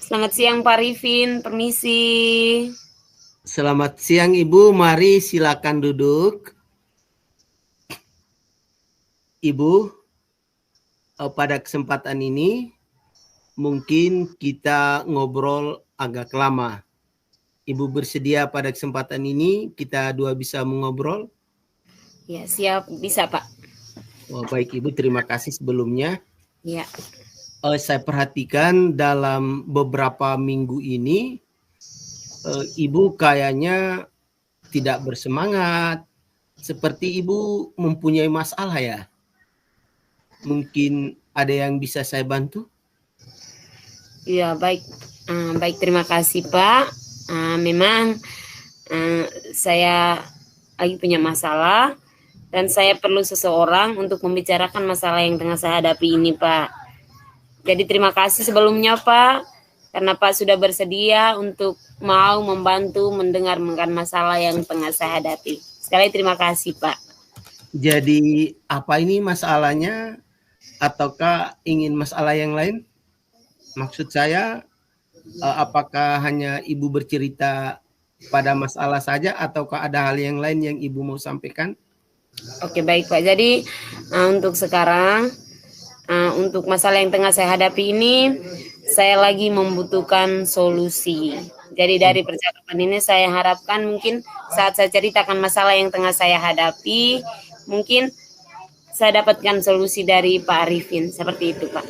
Selamat siang Pak Rifin, permisi. Selamat siang Ibu, mari silakan duduk. Ibu, pada kesempatan ini mungkin kita ngobrol agak lama. Ibu bersedia pada kesempatan ini kita dua bisa mengobrol? Ya siap, bisa Pak. Baik Ibu, terima kasih sebelumnya. Ya. Saya perhatikan dalam beberapa minggu ini Ibu kayaknya tidak bersemangat. Seperti Ibu mempunyai masalah ya? Mungkin ada yang bisa saya bantu? Ya baik, baik terima kasih Pak. Memang saya lagi punya masalah dan saya perlu seseorang untuk membicarakan masalah yang tengah saya hadapi ini Pak. Jadi terima kasih sebelumnya Pak, karena Pak sudah bersedia untuk mau membantu mendengarkan masalah yang tengah saya hadapi. Sekali terima kasih Pak. Jadi apa ini masalahnya? Ataukah ingin masalah yang lain? Maksud saya, apakah hanya Ibu bercerita pada masalah saja ataukah ada hal yang lain yang Ibu mau sampaikan? Oke baik Pak. Jadi untuk sekarang, untuk masalah yang tengah saya hadapi ini, saya lagi membutuhkan solusi. Jadi dari percakapan ini saya harapkan mungkin saat saya ceritakan masalah yang tengah saya hadapi, mungkin saya dapatkan solusi dari Pak Arifin. Seperti itu Pak.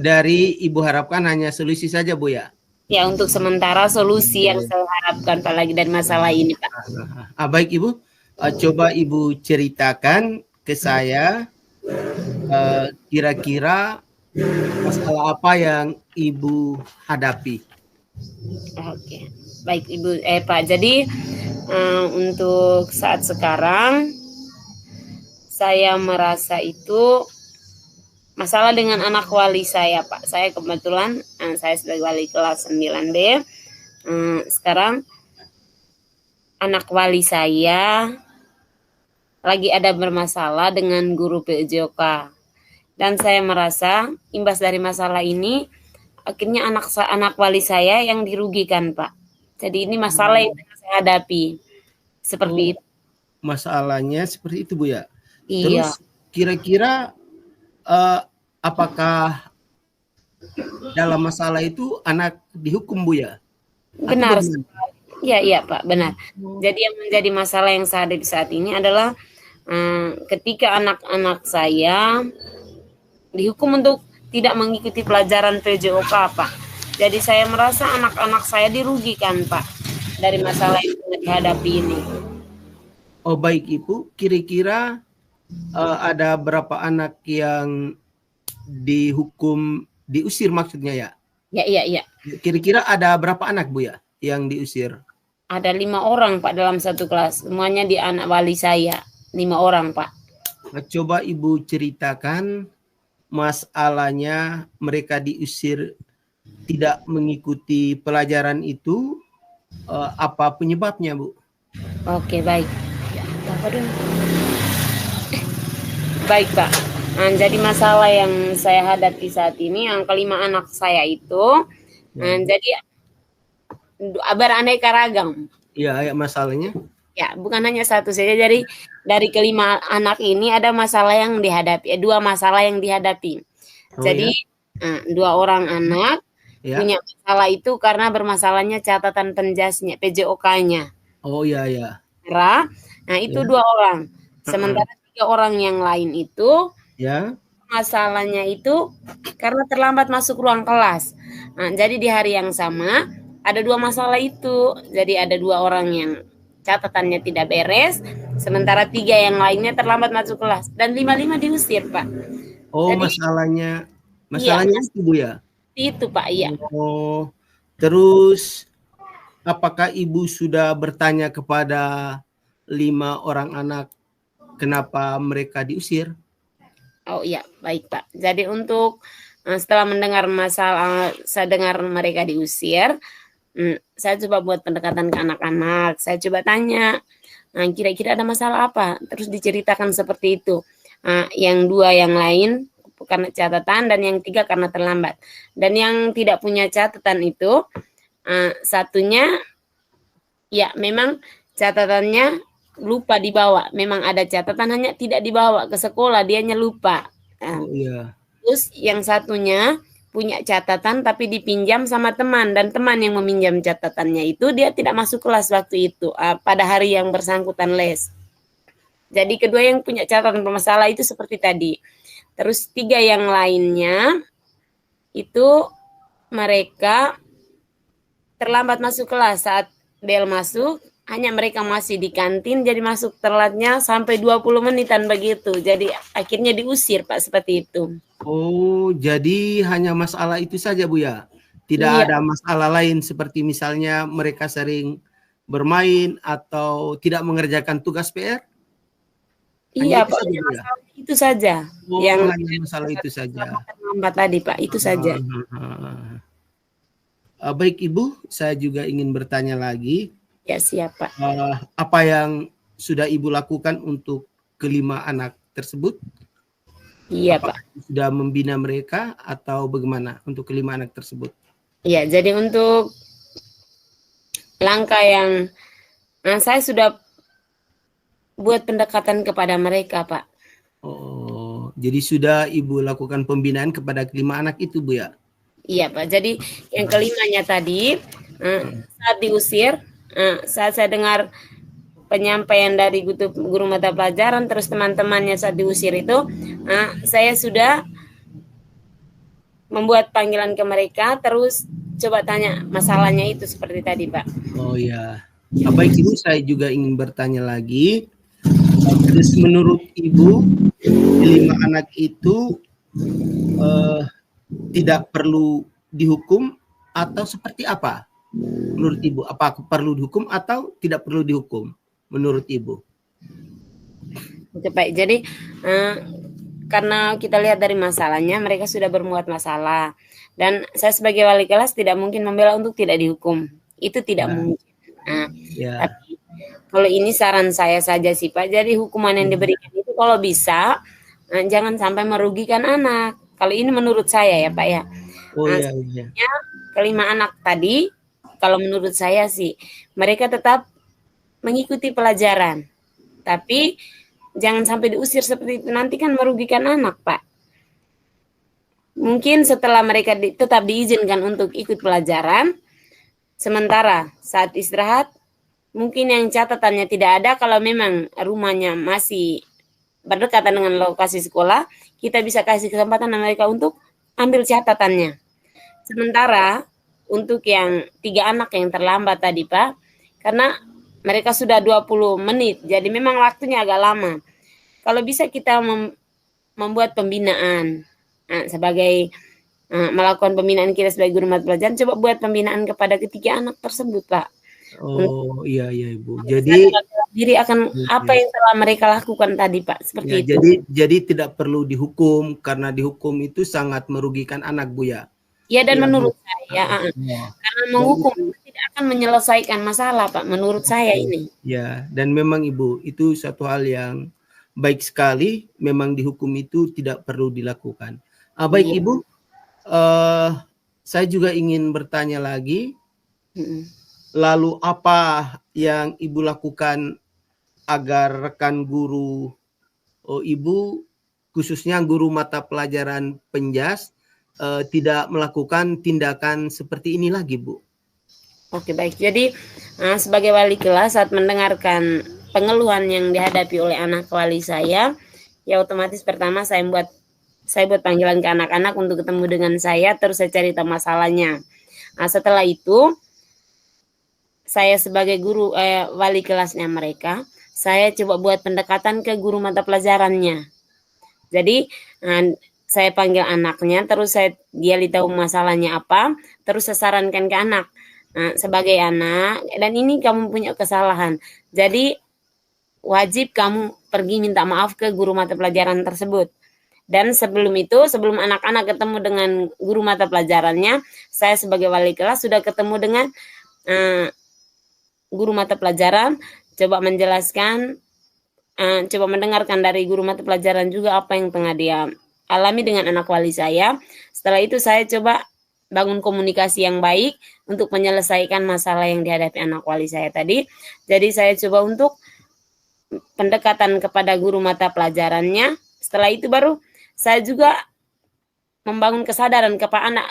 Dari Ibu harapkan hanya solusi saja Bu ya? Ya untuk sementara solusi yang saya harapkan Pak lagi dari masalah ini Pak. Baik Ibu, coba Ibu ceritakan ke saya kira-kira masalah apa yang Ibu hadapi. Oke, baik Ibu, Pak. Jadi untuk saat sekarang saya merasa itu masalah dengan anak wali saya, Pak. Saya kebetulan saya sebagai wali kelas 9B. Sekarang anak wali saya lagi ada bermasalah dengan guru PJOK. Dan saya merasa imbas dari masalah ini akhirnya anak wali saya yang dirugikan, Pak. Jadi ini masalah yang saya hadapi. Seperti itu. Masalahnya seperti itu Bu ya. Iya. Terus kira-kira apakah dalam masalah itu anak dihukum Bu ya? Benar. Iya Pak, benar. Jadi yang menjadi masalah yang saya hadapi saat ini adalah ketika anak-anak saya dihukum untuk tidak mengikuti pelajaran PJOK Pak. Jadi saya merasa anak-anak saya dirugikan Pak dari masalah yang dihadapi ini. Oh baik Ibu, kira-kira ada berapa anak yang dihukum, diusir maksudnya ya? Iya. Kira-kira ada berapa anak Bu ya yang diusir? Ada 5 orang Pak dalam satu kelas. Semuanya di anak wali saya. 5 orang Pak. Coba Ibu ceritakan masalahnya mereka diusir tidak mengikuti pelajaran itu, apa penyebabnya Bu? Oke baik. Baik Pak. Jadi masalah yang saya hadapi saat ini yang kelima anak saya itu, jadi beraneka ragam. Iya, masalahnya. Ya, bukan hanya satu saja. Jadi dari kelima anak ini ada masalah yang dihadapi, 2 masalah yang dihadapi. Jadi 2 orang anak punya masalah itu karena bermasalahnya catatan penjasnya, PJOK-nya. Oh iya. Nah itu 2 orang. Sementara 3 orang yang lain itu masalahnya itu karena terlambat masuk ruang kelas. Jadi di hari yang sama ada 2 masalah itu. Jadi ada 2 orang yang catatannya tidak beres, sementara 3 yang lainnya terlambat masuk kelas dan 5 diusir Pak. Oh jadi, masalahnya itu Bu ya? Itu Pak, iya. Oh, terus apakah Ibu sudah bertanya kepada 5 orang anak kenapa mereka diusir? Oh iya, baik Pak. Jadi untuk setelah mendengar masalah, saya dengar mereka diusir, saya coba buat pendekatan ke anak-anak. Saya coba tanya, kira-kira ada masalah apa? Terus diceritakan seperti itu. Yang 2 yang lain karena catatan, dan yang 3 karena terlambat. Dan yang tidak punya catatan itu satunya ya memang catatannya lupa dibawa. Memang ada catatan hanya tidak dibawa ke sekolah, dianya lupa. Oh iya. Terus yang satunya punya catatan tapi dipinjam sama teman, dan teman yang meminjam catatannya itu dia tidak masuk kelas waktu itu pada hari yang bersangkutan les. Jadi kedua yang punya catatan bermasalah itu seperti tadi. Terus 3 yang lainnya itu mereka terlambat masuk kelas. Saat bel masuk, hanya mereka masih di kantin, jadi masuk telatnya sampai 20 menitan begitu. Jadi akhirnya diusir, Pak, seperti itu. Oh, jadi hanya masalah itu saja, Bu ya? Tidak Iya. ada masalah lain seperti misalnya mereka sering bermain atau tidak mengerjakan tugas PR? Iya, Hanya itu Pak, saja, hanya Bu ya? masalah itu saja. Oh, Yang hanya masalah itu saja. terlambat tadi, Pak, itu saja. Baik Ibu, saya juga ingin bertanya lagi. Ya, siap, Pak. Apa yang sudah Ibu lakukan untuk kelima anak tersebut? Iya, Apakah Pak. sudah membina mereka atau bagaimana untuk kelima anak tersebut? Iya, jadi untuk langkah yang saya sudah buat pendekatan kepada mereka, Pak. Oh, jadi sudah Ibu lakukan pembinaan kepada kelima anak itu, Bu ya? Iya, Pak. Jadi yang kelimanya tadi saat diusir, saat saya dengar penyampaian dari guru mata pelajaran, terus teman-temannya saat diusir itu, saya sudah membuat panggilan ke mereka, terus coba tanya masalahnya itu seperti tadi, Pak. Oh ya, baik Ibu, saya juga ingin bertanya lagi. Terus menurut Ibu, kelima anak itu tidak perlu dihukum atau seperti apa? Menurut Ibu, apakah perlu dihukum atau tidak perlu dihukum? Menurut Ibu? Oke, baik. Jadi karena kita lihat dari masalahnya, mereka sudah bermuat masalah, dan saya sebagai wali kelas tidak mungkin membela untuk tidak dihukum. Itu tidak mungkin. Tapi kalau ini saran saya saja sih, Pak. Jadi hukuman yang diberikan itu kalau bisa jangan sampai merugikan anak. Kalau ini menurut saya ya, Pak ya. Kelima anak tadi, kalau menurut saya sih, mereka tetap mengikuti pelajaran. Tapi jangan sampai diusir seperti itu. Nanti kan merugikan anak, Pak. Mungkin setelah mereka tetap diizinkan untuk ikut pelajaran, sementara saat istirahat, mungkin yang catatannya tidak ada, kalau memang rumahnya masih berdekatan dengan lokasi sekolah, kita bisa kasih kesempatan mereka untuk ambil catatannya. Sementara untuk yang 3 anak yang terlambat tadi, Pak, karena mereka sudah 20 menit, jadi memang waktunya agak lama. Kalau bisa kita membuat pembinaan sebagai melakukan pembinaan kita sebagai guru mata pelajaran, coba buat pembinaan kepada ketiga anak tersebut, Pak. Oh iya Ibu. Jadi diri akan apa yang telah mereka lakukan tadi, Pak, seperti itu. Jadi tidak perlu dihukum, karena dihukum itu sangat merugikan anak, Bu ya. Ya, dan menurut saya karena menghukum tidak akan menyelesaikan masalah, Pak, menurut saya ini. Ya, dan memang Ibu, itu satu hal yang baik sekali, memang dihukum itu tidak perlu dilakukan. Baik Ibu, saya juga ingin bertanya lagi. Lalu apa yang Ibu lakukan agar rekan guru Ibu, khususnya guru mata pelajaran penjas, tidak melakukan tindakan seperti ini lagi, Bu? Oke, baik. Jadi sebagai wali kelas, saat mendengarkan pengeluhan yang dihadapi oleh anak wali saya, ya otomatis pertama saya buat panggilan ke anak-anak untuk ketemu dengan saya, terus saya cari tahu masalahnya. Setelah itu, saya sebagai guru wali kelasnya mereka, saya coba buat pendekatan ke guru mata pelajarannya. Jadi saya panggil anaknya, terus dia tahu masalahnya apa, terus saya sarankan ke anak, sebagai anak, dan ini kamu punya kesalahan, jadi wajib kamu pergi minta maaf ke guru mata pelajaran tersebut. Dan sebelum itu, sebelum anak-anak ketemu dengan guru mata pelajarannya, saya sebagai wali kelas sudah ketemu dengan guru mata pelajaran, coba menjelaskan, coba mendengarkan dari guru mata pelajaran juga apa yang tengah dia alami dengan anak wali saya. Setelah itu saya coba bangun komunikasi yang baik untuk menyelesaikan masalah yang dihadapi anak wali saya tadi. Jadi saya coba untuk pendekatan kepada guru mata pelajarannya. Setelah itu baru saya juga membangun kesadaran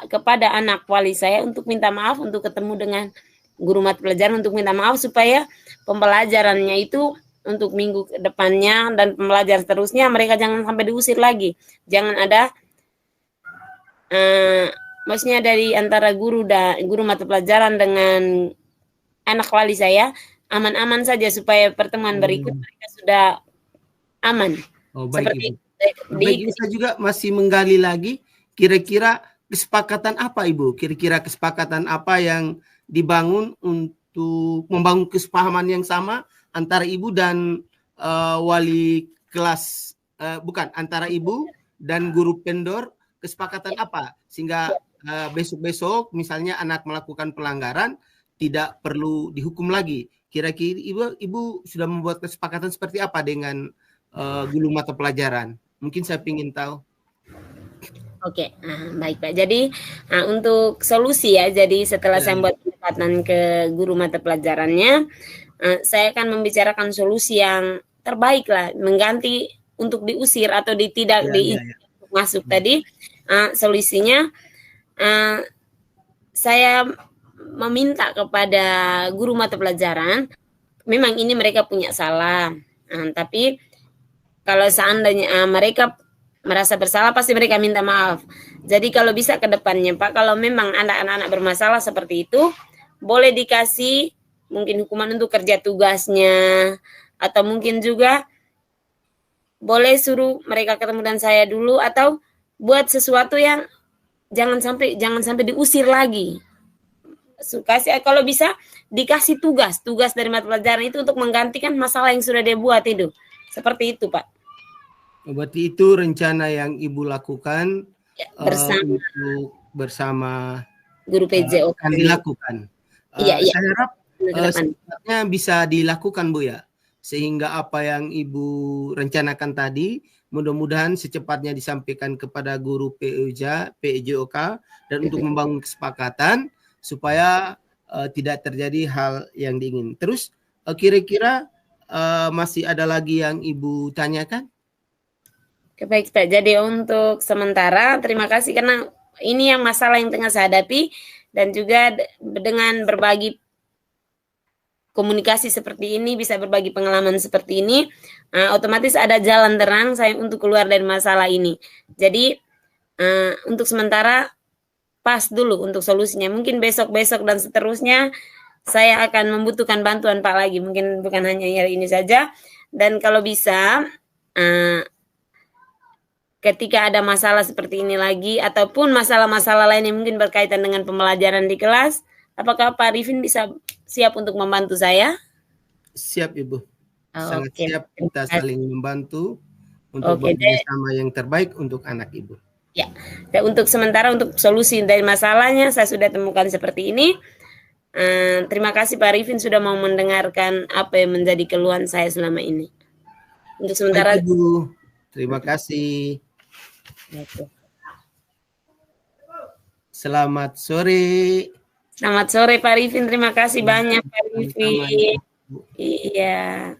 kepada anak wali saya untuk minta maaf, untuk ketemu dengan guru mata pelajaran untuk minta maaf supaya pembelajarannya itu untuk minggu depannya dan pembelajaran seterusnya mereka jangan sampai diusir lagi. Jangan ada maksudnya dari antara guru mata pelajaran dengan anak wali saya aman-aman saja supaya pertemuan berikut mereka sudah aman. Oh, baik, seperti Ibu. Baik, saya juga masih menggali lagi kira-kira kesepakatan apa, Ibu? Kira-kira kesepakatan apa yang dibangun untuk membangun kesepahaman yang sama antara Ibu dan wali kelas, bukan, antara Ibu dan guru pendor, kesepakatan apa? Sehingga besok-besok misalnya anak melakukan pelanggaran tidak perlu dihukum lagi. Kira-kira Ibu sudah membuat kesepakatan seperti apa dengan guru mata pelajaran? Mungkin saya ingin tahu. Oke, baik Pak. Jadi untuk solusi ya, jadi setelah saya buat pendekatan ke guru mata pelajarannya, saya akan membicarakan solusi yang terbaik lah, mengganti untuk diusir atau tidak masuk tadi. Solusinya saya meminta kepada guru mata pelajaran, memang ini mereka punya salah, tapi kalau seandainya mereka merasa bersalah pasti mereka minta maaf. Jadi kalau bisa ke depannya Pak, kalau memang anak-anak bermasalah seperti itu, boleh dikasih mungkin hukuman untuk kerja tugasnya, atau mungkin juga boleh suruh mereka ketemu dengan saya dulu, atau buat sesuatu yang jangan sampai diusir lagi. Kalau bisa dikasih tugas dari mata pelajaran itu untuk menggantikan masalah yang sudah dia buat itu. Seperti itu Pak. Berarti itu rencana yang Ibu lakukan bersama guru PJO akan dilakukan. Iya. Saya harap secepatnya bisa dilakukan Bu ya, sehingga apa yang Ibu rencanakan tadi mudah-mudahan secepatnya disampaikan kepada guru PJOK dan untuk membangun kesepakatan supaya tidak terjadi hal yang diingin. Terus kira-kira masih ada lagi yang Ibu tanyakan? Baik Pak, jadi untuk sementara terima kasih karena ini yang masalah yang tengah saya hadapi, dan juga dengan berbagi komunikasi seperti ini, bisa berbagi pengalaman seperti ini, otomatis ada jalan terang saya untuk keluar dari masalah ini. Jadi untuk sementara pas dulu untuk solusinya, mungkin besok-besok dan seterusnya saya akan membutuhkan bantuan Pak lagi, mungkin bukan hanya hari ini saja. Dan kalau bisa ketika ada masalah seperti ini lagi, ataupun masalah-masalah lain yang mungkin berkaitan dengan pembelajaran di kelas, apakah Pak Arifin bisa siap untuk membantu saya? Siap Ibu, sangat siap, kita saling membantu untuk bersama yang terbaik untuk anak Ibu. Ya, dan untuk sementara untuk solusi dari masalahnya saya sudah temukan seperti ini. Terima kasih Pak Arifin sudah mau mendengarkan apa yang menjadi keluhan saya selama ini. Untuk sementara baik, Ibu, terima kasih. Selamat sore. Selamat sore Pak Arifin, terima kasih banyak Pak Arifin. Iya.